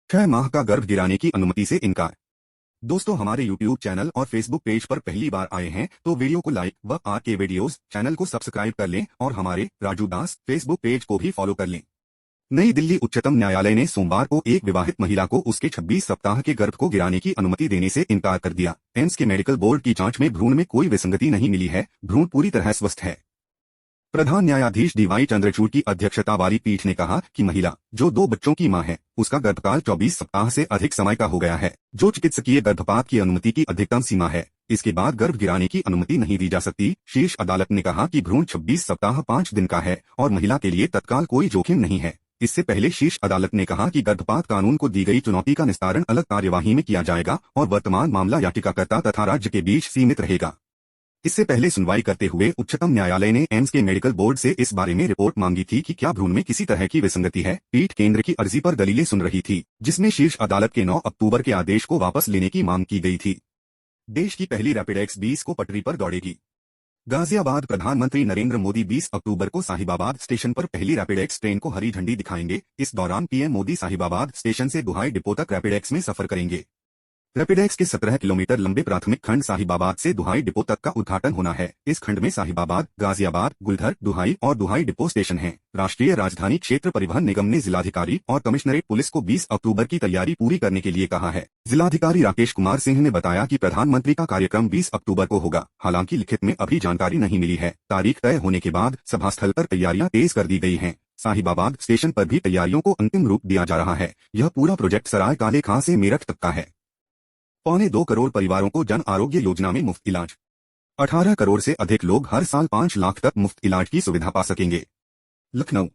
6 माह का गर्भ गिराने की अनुमति से इनकार। दोस्तों, हमारे YouTube चैनल और Facebook पेज पर पहली बार आए हैं तो वीडियो को लाइक व आर के वीडियोस चैनल को सब्सक्राइब कर लें और हमारे राजू दास Facebook पेज को भी फॉलो कर लें। नई दिल्ली उच्चतम न्यायालय ने सोमवार को एक विवाहित महिला को उसके 26 सप्ताह के गर्भ को गिराने की अनुमति देने से इनकार कर दिया। एम्स के मेडिकल बोर्ड की जांच में भ्रूण में कोई विसंगति नहीं मिली है, भ्रूण पूरी तरह स्वस्थ है। प्रधान न्यायाधीश डीवाई चंद्रचूड़ की अध्यक्षता वाली पीठ ने कहा कि महिला, जो 2 बच्चों की मां है, उसका गर्भकाल 24 सप्ताह से अधिक समय का हो गया है, जो चिकित्सकीय गर्भपात की अनुमति की अधिकतम सीमा है। इसके बाद गर्भ गिराने की अनुमति नहीं दी जा सकती। शीर्ष अदालत ने कहा कि भ्रूण 26 सप्ताह 5 दिन का है और महिला के लिए तत्काल कोई जोखिम नहीं है। इससे पहले शीर्ष अदालत ने कहा कि गर्भपात कानून को दी गई चुनौती का निस्तारण अलग कार्यवाही में किया जाएगा और वर्तमान मामला याचिकाकर्ता तथा राज्य के बीच सीमित रहेगा। इससे पहले सुनवाई करते हुए उच्चतम न्यायालय ने एम्स के मेडिकल बोर्ड से इस बारे में रिपोर्ट मांगी थी कि क्या भ्रूण में किसी तरह की विसंगति है। पीठ केंद्र की अर्जी पर दलीलें सुन रही थी, जिसमें शीर्ष अदालत के 9 अक्टूबर के आदेश को वापस लेने की मांग की गई थी। देश की पहली रैपिड एक्स 20 को पटरी पर दौड़ेगी। गाजियाबाद प्रधानमंत्री नरेंद्र मोदी 20 अक्टूबर को साहिबाबाद स्टेशन पर पहली रैपिड एक्स ट्रेन को हरी झंडी दिखाएंगे। इस दौरान पीएम मोदी साहिबाबाद स्टेशन से दुहाई डिपो तक रैपिड एक्स में सफर करेंगे। रैपिड एक्स के 17 किलोमीटर लंबे प्राथमिक खंड साहिबाबाद से दुहाई डिपो तक का उद्घाटन होना है। इस खंड में साहिबाबाद, गाजियाबाद, गुलधर, दुहाई और दुहाई डिपो स्टेशन हैं। राष्ट्रीय राजधानी क्षेत्र परिवहन निगम ने जिलाधिकारी और कमिश्नरेट पुलिस को 20 अक्टूबर की तैयारी पूरी करने के लिए कहा है। जिलाधिकारी राकेश कुमार सिंह ने बताया कि प्रधानमंत्री का कार्यक्रम 20 अक्टूबर को होगा। हालांकि लिखित में अभी जानकारी नहीं मिली है। तारीख तय होने के बाद सभा स्थल पर तैयारियां तेज कर दी गई हैं। साहिबाबाद स्टेशन पर भी तैयारियों को अंतिम रूप दिया जा रहा है। यह पूरा प्रोजेक्ट सराय काले खां से मेरठ तक का है। 2.25 करोड़ परिवारों को जन आरोग्य योजना में मुफ्त इलाज। 18 करोड़ से अधिक लोग हर साल 5 लाख तक मुफ्त इलाज की सुविधा पा सकेंगे। लखनऊ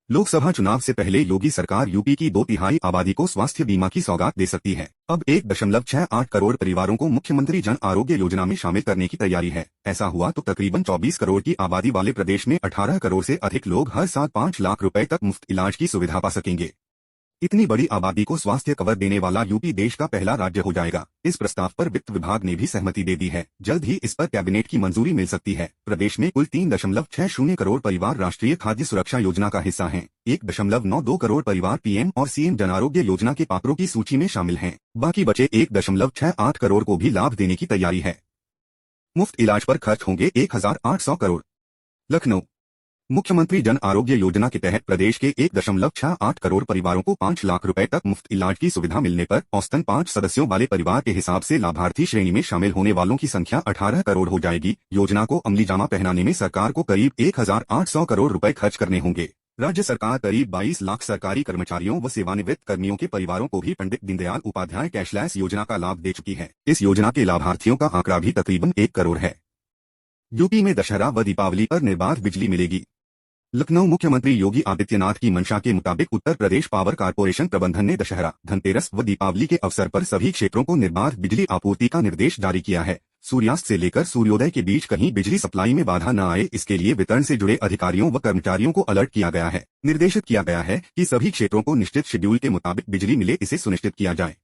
लोकसभा चुनाव से पहले योगी सरकार यूपी की 2/3 आबादी को स्वास्थ्य बीमा की सौगात दे सकती है। अब 1.68 करोड़ परिवारों को मुख्यमंत्री जन आरोग्य योजना में शामिल करने की तैयारी है। ऐसा हुआ तो तकरीबन 24 करोड़ की आबादी वाले प्रदेश में 18 करोड़ से अधिक लोग हर साल 5 लाख रुपए तक मुफ्त इलाज की सुविधा पा सकेंगे। इतनी बड़ी आबादी को स्वास्थ्य कवर देने वाला यूपी देश का पहला राज्य हो जाएगा। इस प्रस्ताव पर वित्त विभाग ने भी सहमति दे दी है। जल्द ही इस पर कैबिनेट की मंजूरी मिल सकती है। प्रदेश में कुल 3.60 करोड़ परिवार राष्ट्रीय खाद्य सुरक्षा योजना का हिस्सा हैं। 1.92 करोड़ परिवार पीएम और सीएम जन आरोग्य योजना के पात्रों की सूची में शामिल हैं। बाकी बचे 1.68 करोड़ को भी लाभ देने की तैयारी है। मुफ्त इलाज पर खर्च होंगे 1800 करोड़। लखनऊ मुख्यमंत्री जन आरोग्य योजना के तहत प्रदेश के 1.68 करोड़ परिवारों को 5 लाख रुपए तक मुफ्त इलाज की सुविधा मिलने पर औसतन 5 सदस्यों वाले परिवार के हिसाब से लाभार्थी श्रेणी में शामिल होने वालों की संख्या 18 करोड़ हो जाएगी। योजना को अमली जामा पहनाने में सरकार को करीब 1800 करोड़ रुपए खर्च करने होंगे। राज्य सरकार करीब 22 लाख सरकारी कर्मचारियों व सेवानिवृत्त कर्मियों के परिवारों को भी पंडित दीनदयाल उपाध्याय कैशलेस योजना का लाभ दे चुकी है। इस योजना के लाभार्थियों का आंकड़ा भी तकरीबन 1 करोड़ है। यूपी में दशहरा व दीपावली पर निर्बाध बिजली मिलेगी। लखनऊ मुख्यमंत्री योगी आदित्यनाथ की मंशा के मुताबिक उत्तर प्रदेश पावर कारपोरेशन प्रबंधन ने दशहरा, धनतेरस व दीपावली के अवसर पर सभी क्षेत्रों को निर्बाध बिजली आपूर्ति का निर्देश जारी किया है। सूर्यास्त से लेकर सूर्योदय के बीच कहीं बिजली सप्लाई में बाधा न आए, इसके लिए वितरण से जुड़े अधिकारियों व कर्मचारियों को अलर्ट किया गया है। निर्देशित किया गया है कि सभी क्षेत्रों को निश्चित शेड्यूल के मुताबिक बिजली मिले, इसे सुनिश्चित किया जाए।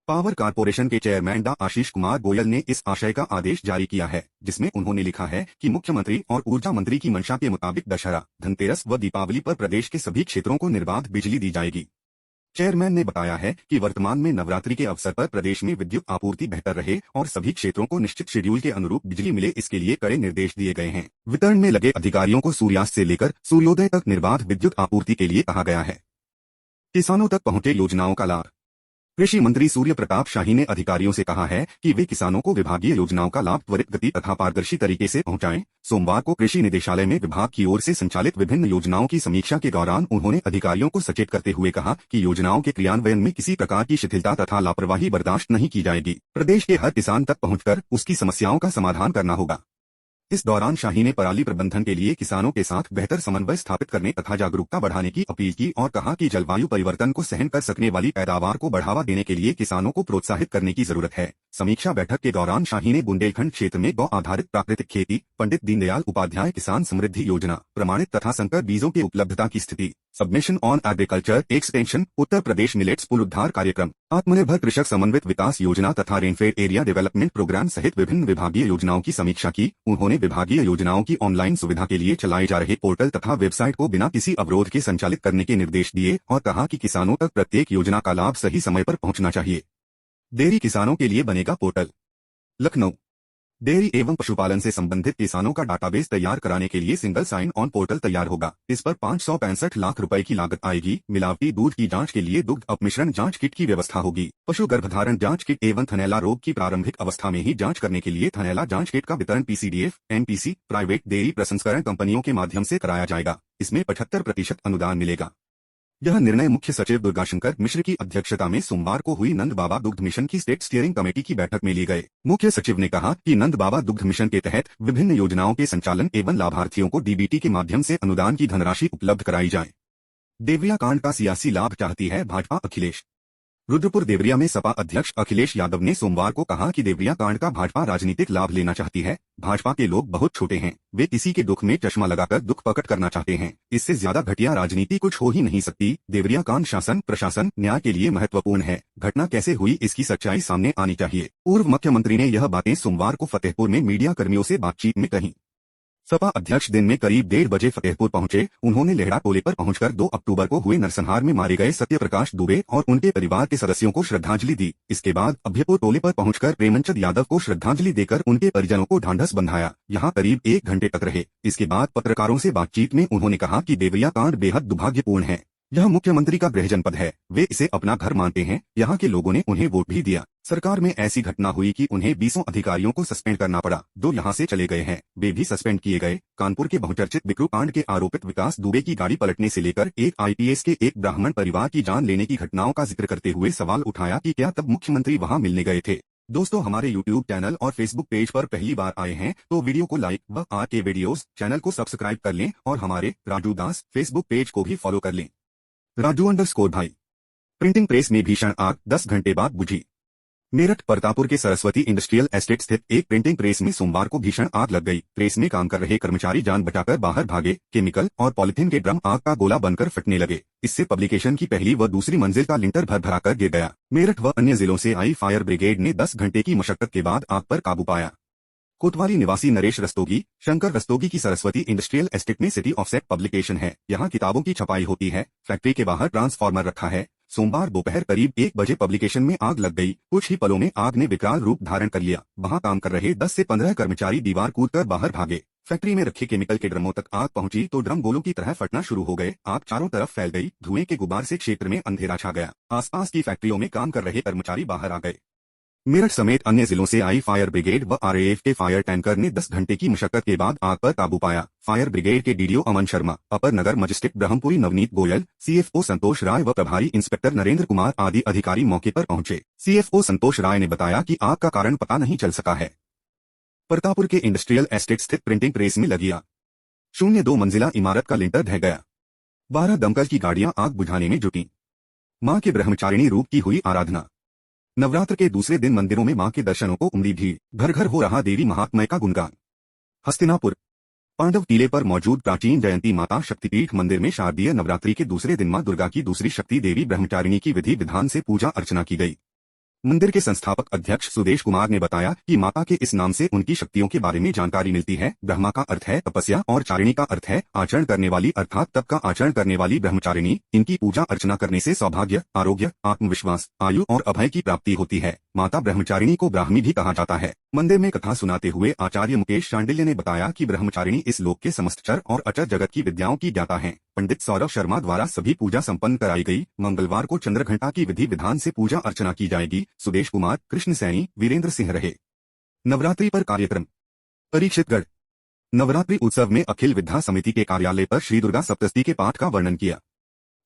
पावर कारपोरेशन के चेयरमैन डॉ आशीष कुमार गोयल ने इस आशय का आदेश जारी किया है, जिसमें उन्होंने लिखा है कि मुख्यमंत्री और ऊर्जा मंत्री की मंशा के मुताबिक दशहरा, धनतेरस व दीपावली पर प्रदेश के सभी क्षेत्रों को निर्बाध बिजली दी जाएगी। चेयरमैन ने बताया है कि वर्तमान में नवरात्रि के अवसर पर प्रदेश में विद्युत आपूर्ति बेहतर रहे और सभी क्षेत्रों को निश्चित शेड्यूल के अनुरूप बिजली मिले, इसके लिए कड़े निर्देश दिए गए हैं। वितरण में लगे अधिकारियों को सूर्यास्त से लेकर सूर्योदय तक निर्बाध विद्युत आपूर्ति के लिए कहा गया है। किसानों तक पहुंचे योजनाओं का लाभ। कृषि मंत्री सूर्य प्रताप शाही ने अधिकारियों से कहा है कि वे किसानों को विभागीय योजनाओं का लाभ त्वरित गति तथा पारदर्शी तरीके से पहुंचाएं। सोमवार को कृषि निदेशालय में विभाग की ओर से संचालित विभिन्न योजनाओं की समीक्षा के दौरान उन्होंने अधिकारियों को सचेत करते हुए कहा कि योजनाओं के क्रियान्वयन में किसी प्रकार की शिथिलता तथा लापरवाही बर्दाश्त नहीं की जाएगी। प्रदेश के हर किसान तक पहुंचकर उसकी समस्याओं का समाधान करना होगा। इस दौरान शाही ने पराली प्रबंधन के लिए किसानों के साथ बेहतर समन्वय स्थापित करने तथा जागरूकता बढ़ाने की अपील की और कहा कि जलवायु परिवर्तन को सहन कर सकने वाली पैदावार को बढ़ावा देने के लिए किसानों को प्रोत्साहित करने की जरूरत है। समीक्षा बैठक के दौरान शाही ने बुंदेलखंड क्षेत्र में गौ आधारित प्राकृतिक खेती, पंडित दीनदयाल उपाध्याय किसान समृद्धि योजना, प्रमाणित तथा संकर बीजों की उपलब्धता की स्थिति, submission on agriculture extension, Uttar Pradesh millets पुनरुद्धार कार्यक्रम, आत्मनिर्भर कृषक समन्वित विकास योजना तथा रेनफेड एरिया डेवलपमेंट प्रोग्राम सहित विभिन्न विभागीय योजनाओं की समीक्षा की। उन्होंने विभागीय योजनाओं की ऑनलाइन सुविधा के लिए चलाए जा रहे पोर्टल तथा वेबसाइट को बिना किसी अवरोध के संचालित करने के निर्देश दिए और कहा कि किसानों तक प्रत्येक योजना का लाभ सही समय पर पहुंचना चाहिए। डेयरी किसानों के लिए बनेगा पोर्टल। लखनऊ डेयरी एवं पशुपालन से संबंधित किसानों का डाटाबेस तैयार कराने के लिए सिंगल साइन ऑन पोर्टल तैयार होगा। इस पर 565 लाख रुपए की लागत आएगी। मिलावटी दूध की जांच के लिए दुग्ध अपमिश्रण जांच किट की व्यवस्था होगी। पशु गर्भधारण जांच किट एवं थनैला रोग की प्रारंभिक अवस्था में ही जांच करने के लिए थनैला जांच किट का वितरण पीसीडीएफ, एमपीसी, प्राइवेट डेयरी प्रसंस्करण कंपनियों के माध्यम से कराया जाएगा। इसमें 75% अनुदान मिलेगा। यह निर्णय मुख्य सचिव दुर्गाशंकर मिश्र की अध्यक्षता में सोमवार को हुई नंद बाबा दुग्ध मिशन की स्टेट स्टीयरिंग कमेटी की बैठक में लिए गए। मुख्य सचिव ने कहा कि नंद बाबा दुग्ध मिशन के तहत विभिन्न योजनाओं के संचालन एवं लाभार्थियों को डीबीटी के माध्यम से अनुदान की धनराशि उपलब्ध कराई जाए। देवरिया कांड का सियासी लाभ चाहती है भाजपा। अखिलेश रुद्रपुर देवरिया में सपा अध्यक्ष अखिलेश यादव ने सोमवार को कहा कि देवरिया कांड का भाजपा राजनीतिक लाभ लेना चाहती है। भाजपा के लोग बहुत छोटे हैं, वे किसी के दुख में चश्मा लगाकर दुख प्रकट करना चाहते हैं। इससे ज्यादा घटिया राजनीति कुछ हो ही नहीं सकती। देवरिया कांड शासन प्रशासन न्याय के लिए महत्वपूर्ण है। घटना कैसे हुई इसकी सच्चाई सामने आनी चाहिए। पूर्व मुख्यमंत्री ने यह बातें सोमवार को फतेहपुर में मीडिया कर्मियों से बातचीत में कही। सपा अध्यक्ष दिन में करीब 1:30 बजे फतेहपुर पहुंचे। उन्होंने लेहड़ा टोले पर पहुंचकर 2 अक्टूबर को हुए नरसंहार में मारे गए सत्यप्रकाश दुबे और उनके परिवार के सदस्यों को श्रद्धांजलि दी। इसके बाद अभ्यपुर टोले पर पहुंचकर प्रेमचंद यादव को श्रद्धांजलि देकर उनके परिजनों को ढांढस बंधाया। यहां करीब 1 घंटे तक रहे। इसके बाद पत्रकारों से बातचीत में उन्होंने कहा कि देवरिया कांड बेहद दुर्भाग्यपूर्ण है। यह मुख्यमंत्री का गृह जनपद है, वे इसे अपना घर मानते हैं। यहाँ के लोगों ने उन्हें वोट भी दिया। सरकार में ऐसी घटना हुई कि उन्हें 20 अधिकारियों को सस्पेंड करना पड़ा। 2 यहाँ से चले गए हैं, वे भी सस्पेंड किए गए। कानपुर के बहुचर्चित बिक्रू कांड के आरोपित विकास दुबे की गाड़ी पलटने से लेकर एक आईपीएस के एक ब्राह्मण परिवार की जान लेने की घटनाओं का जिक्र करते हुए सवाल उठाया कि क्या तब मुख्यमंत्री वहां मिलने गए थे। दोस्तों, हमारे यूट्यूब चैनल और फेसबुक पेज पर पहली बार आए हैं तो वीडियो को लाइक व आर के वीडियोस चैनल को सब्सक्राइब कर लें और हमारे राजू दास फेसबुक पेज को भी फॉलो कर लें। राजू _ भाई। प्रिंटिंग प्रेस में भीषण आग 10 घंटे बाद बुझी। मेरठ परतापुर के सरस्वती इंडस्ट्रियल एस्टेट स्थित एक प्रिंटिंग प्रेस में सोमवार को भीषण आग लग गई। प्रेस में काम कर रहे कर्मचारी जान बचाकर बाहर भागे। केमिकल और पॉलिथीन के ड्रम आग का गोला बनकर फटने लगे। इससे पब्लिकेशन की पहली व दूसरी मंजिल का लिंटर भर-भराकर गिर गया। मेरठ व अन्य जिलों से आई फायर ब्रिगेड ने 10 घंटे की मशक्कत के बाद आग पर काबू पाया। कोतवाली निवासी नरेश रस्तोगी, शंकर रस्तोगी की सरस्वती इंडस्ट्रियल एस्टेट में सिटी ऑफसेट पब्लिकेशन है। यहाँ किताबों की छपाई होती है। फैक्ट्री के बाहर ट्रांसफार्मर रखा है। सोमवार दोपहर करीब 1 बजे पब्लिकेशन में आग लग गई। कुछ ही पलों में आग ने विकराल रूप धारण कर लिया। वहां काम कर रहे 10 से 15 कर्मचारी दीवार कूदकर बाहर भागे। फैक्ट्री में रखे केमिकल के ड्रमों तक आग पहुंची तो ड्रम गोलों की तरह फटना शुरू हो गए। आग चारों तरफ फैल गई। धुएं के गुबार से क्षेत्र में अंधेरा छा गया। आसपास की फैक्ट्रियों में काम कर रहे कर्मचारी बाहर आ गए। मेरठ समेत अन्य जिलों से आई फायर ब्रिगेड व आरएएफ के फायर टैंकर ने 10 घंटे की मशक्कत के बाद आग पर काबू पाया। फायर ब्रिगेड के डीडीओ अमन शर्मा, अपर नगर मजिस्ट्रेट ब्रह्मपुरी नवनीत गोयल, सीएफओ संतोष राय व प्रभारी इंस्पेक्टर नरेंद्र कुमार आदि अधिकारी मौके पर पहुंचे। सीएफओ संतोष राय ने बताया कि आग का कारण पता नहीं चल सका है। परतापुर के इंडस्ट्रियल एस्टेट स्थित प्रिंटिंग प्रेस में लगी आग। 02 मंजिला इमारत का लिंटर ढह गया। 12 दमकल की गाड़ियां आग बुझाने में जुटी। मां के ब्रह्मचारिणी रूप की हुई आराधना। नवरात्र के दूसरे दिन मंदिरों में मां के दर्शनों को उमड़ी भीड़। घर घर हो रहा देवी महात्म्य का गुणगान। हस्तिनापुर पांडव टीले पर मौजूद प्राचीन जयंती माता शक्तिपीठ मंदिर में शारदीय नवरात्रि के दूसरे दिन मां दुर्गा की दूसरी शक्ति देवी ब्रह्मचारिणी की विधि विधान से पूजा अर्चना की गई। मंदिर के संस्थापक अध्यक्ष सुदेश कुमार ने बताया कि माता के इस नाम से उनकी शक्तियों के बारे में जानकारी मिलती है। ब्रह्मा का अर्थ है तपस्या और चारिणी का अर्थ है आचरण करने वाली, अर्थात तप का आचरण करने वाली ब्रह्मचारिणी। इनकी पूजा अर्चना करने से सौभाग्य, आरोग्य, आत्मविश्वास, आयु और अभय की प्राप्ति होती है। माता ब्रह्मचारिणी को ब्राह्मी भी कहा जाता है। मंदिर में कथा सुनाते हुए आचार्य मुकेश शांडिल्य ने बताया कि ब्रह्मचारिणी इस लोक के समस्त चर और अचर जगत की विद्याओं की ज्ञाता है। पंडित सौरभ शर्मा द्वारा सभी पूजा संपन्न कराई गई। मंगलवार को चंद्रघंटा की विधि विधान से पूजा अर्चना की जाएगी। सुदेश कुमार, कृष्ण सैनी, वीरेंद्र सिंह रहे। नवरात्रि पर कार्यक्रम। परीक्षितगढ़ नवरात्रि उत्सव में अखिल विद्या समिति के कार्यालय पर श्री दुर्गा सप्तशती के पाठ का वर्णन किया।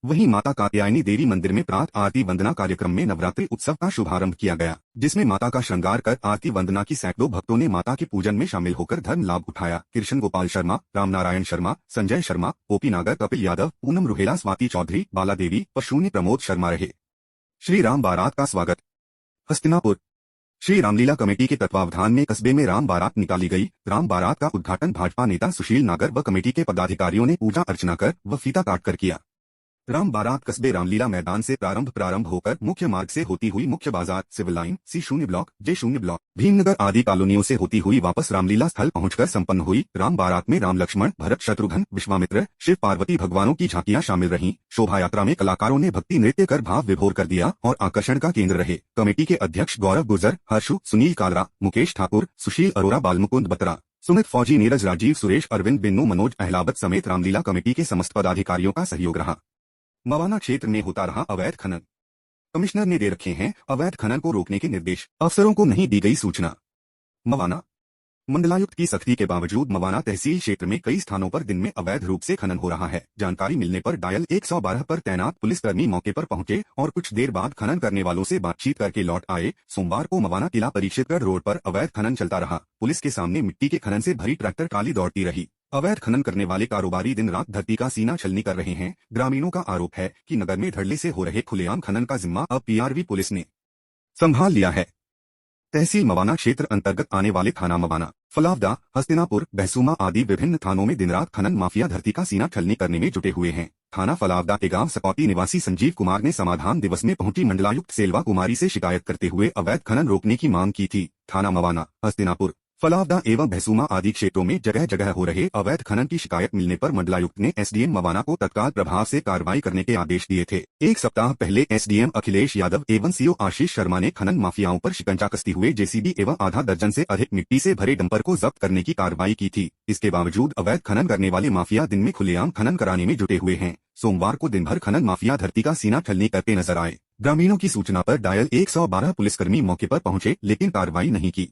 वहीं माता कात्यायनी देवी मंदिर में प्रात आरती वंदना कार्यक्रम में नवरात्रि उत्सव का शुभारंभ किया गया, जिसमें माता का श्रृंगार कर आरती वंदना की सैकड़ों भक्तों ने माता के पूजन में शामिल होकर धर्म लाभ उठाया। कृष्ण गोपाल शर्मा, रामनारायण शर्मा, संजय शर्मा, ओपी नागर, कपिल यादव, पूनम रुहेला, स्वाति चौधरी, बाला देवी, पशून्य प्रमोद शर्मा रहे। श्री राम बारात का स्वागत। हस्तिनापुर श्री रामलीला कमेटी के तत्वावधान में कस्बे में राम बारात निकाली गई। राम बारात का उद्घाटन भाजपा नेता सुशील नागर व कमेटी के पदाधिकारियों ने पूजा अर्चना कर व फीता काट कर किया। राम बारात कस्बे रामलीला मैदान से प्रारंभ होकर मुख्य मार्ग से होती हुई मुख्य बाजार, civil line, C0 block, J0 block, Bhimnagar आदि कॉलोनियों से होती हुई वापस रामलीला स्थल पहुंचकर संपन्न हुई। राम बारात में राम लक्ष्मण, भरत शत्रुघ्न, विश्वामित्र, शिव पार्वती भगवानों की झांकियां शामिल रहीं। शोभा यात्रा में कलाकारों ने भक्ति नृत्य कर भाव विभोर कर दिया और आकर्षण का केंद्र रहे। कमेटी के अध्यक्ष गौरव गुर्जर, हर्षु, सुनील कालरा, मुकेश ठाकुर, सुशील अरोरा, बालमुकुंद बत्रा, सुमित फौजी, नीरज, राजीव, सुरेश, अरविंद, बिन्नू, मनोज अहलावत समेत रामलीला कमेटी के समस्त पदाधिकारियों का सहयोग रहा। मवाना क्षेत्र में होता रहा अवैध खनन। कमिश्नर ने दे रखे हैं अवैध खनन को रोकने के निर्देश, अफसरों को नहीं दी गई सूचना। मवाना मंडलायुक्त की सख्ती के बावजूद मवाना तहसील क्षेत्र में कई स्थानों पर दिन में अवैध रूप से खनन हो रहा है। जानकारी मिलने पर डायल 112 पर तैनात पुलिसकर्मी मौके पर पहुंचे और कुछ देर बाद खनन करने वालों से बातचीत करके लौट आए। सोमवार को मवाना किला परीक्षितगढ़ रोड पर अवैध खनन चलता रहा। पुलिस के सामने मिट्टी के खनन से भरी ट्रैक्टर ट्राली दौड़ती रही। अवैध खनन करने वाले कारोबारी दिन रात धरती का सीना छलनी कर रहे हैं। ग्रामीणों का आरोप है कि नगर में धड़ल्ले से हो रहे खुलेआम खनन का जिम्मा अब PRV पुलिस ने संभाल लिया है। तहसील मवाना क्षेत्र अंतर्गत आने वाले थाना मवाना, फलावदा, हस्तिनापुर, बहसूमा आदि विभिन्न थानों में दिन रात खनन माफिया धरती का सीना छलनी करने में जुटे हुए हैं। थाना फलावदा के गांव सकौती निवासी संजीव कुमार ने समाधान दिवस में पहुंची मंडलायुक्त सेल्वा कुमारी से शिकायत करते हुए अवैध खनन रोकने की मांग की थी। थाना मवाना, हस्तिनापुर, फलावदा एवं बहसूमा आदि क्षेत्रों में जगह जगह हो रहे अवैध खनन की शिकायत मिलने पर मंडलायुक्त ने SDM मवाना को तत्काल प्रभाव से कार्रवाई करने के आदेश दिए थे। एक सप्ताह पहले SDM अखिलेश यादव एवं CO आशीष शर्मा ने खनन माफियाओं पर शिकंजा कसती हुए JCB एवं आधा दर्जन से अधिक मिट्टी से भरे डंपर को जब्त करने की कार्रवाई की थी। इसके बावजूद अवैध खनन करने वाले माफिया दिन में खुलेआम खनन कराने में जुटे हुए हैं। सोमवार को दिन भर खनन माफिया धरती का सीना छलनी करते नजर आए। ग्रामीणों की सूचना पर डायल 112 पुलिसकर्मी मौके पर पहुंचे लेकिन कार्रवाई नहीं की।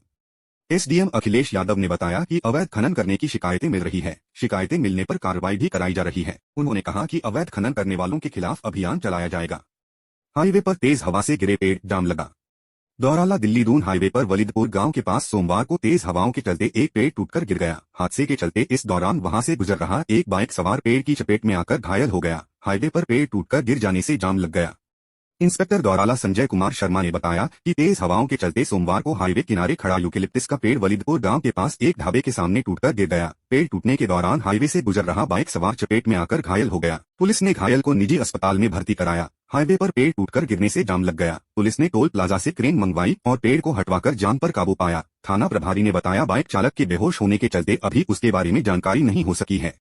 SDM अखिलेश यादव ने बताया कि अवैध खनन करने की शिकायतें मिल रही है। शिकायतें मिलने पर कार्रवाई भी कराई जा रही है। उन्होंने कहा कि अवैध खनन करने वालों के खिलाफ अभियान चलाया जाएगा। हाईवे पर तेज हवा से गिरे पेड़, जाम लगा। दौराला दिल्ली दून हाईवे पर वलिदपुर गांव के पास सोमवार को तेज हवाओं के चलते एक पेड़ टूटकर गिर गया। हादसे के चलते इस दौरान वहां से गुजर रहा एक बाइक सवार पेड़ की चपेट में आकर घायल हो गया। हाईवे पर पेड़ टूटकर गिर जाने से जाम लग गया। इंस्पेक्टर दौराला संजय कुमार शर्मा ने बताया कि तेज हवाओं के चलते सोमवार को हाईवे किनारे खड़ा यूकेलिप्टिस का पेड़ वलिदपुर गांव के पास एक ढाबे के सामने टूटकर गिर गया। पेड़ टूटने के दौरान हाईवे से गुजर रहा बाइक सवार चपेट में आकर घायल हो गया। पुलिस ने घायल को निजी अस्पताल में भर्ती कराया। हाईवे पर पेड़ टूटकर गिरने से जाम लग गया। पुलिस ने टोल प्लाजा से क्रेन मंगवाई और पेड़ को हटवाकर जाम पर काबू पाया। थाना प्रभारी ने बताया बाइक चालक के बेहोश होने के चलते अभी उसके बारे में जानकारी नहीं हो सकी है।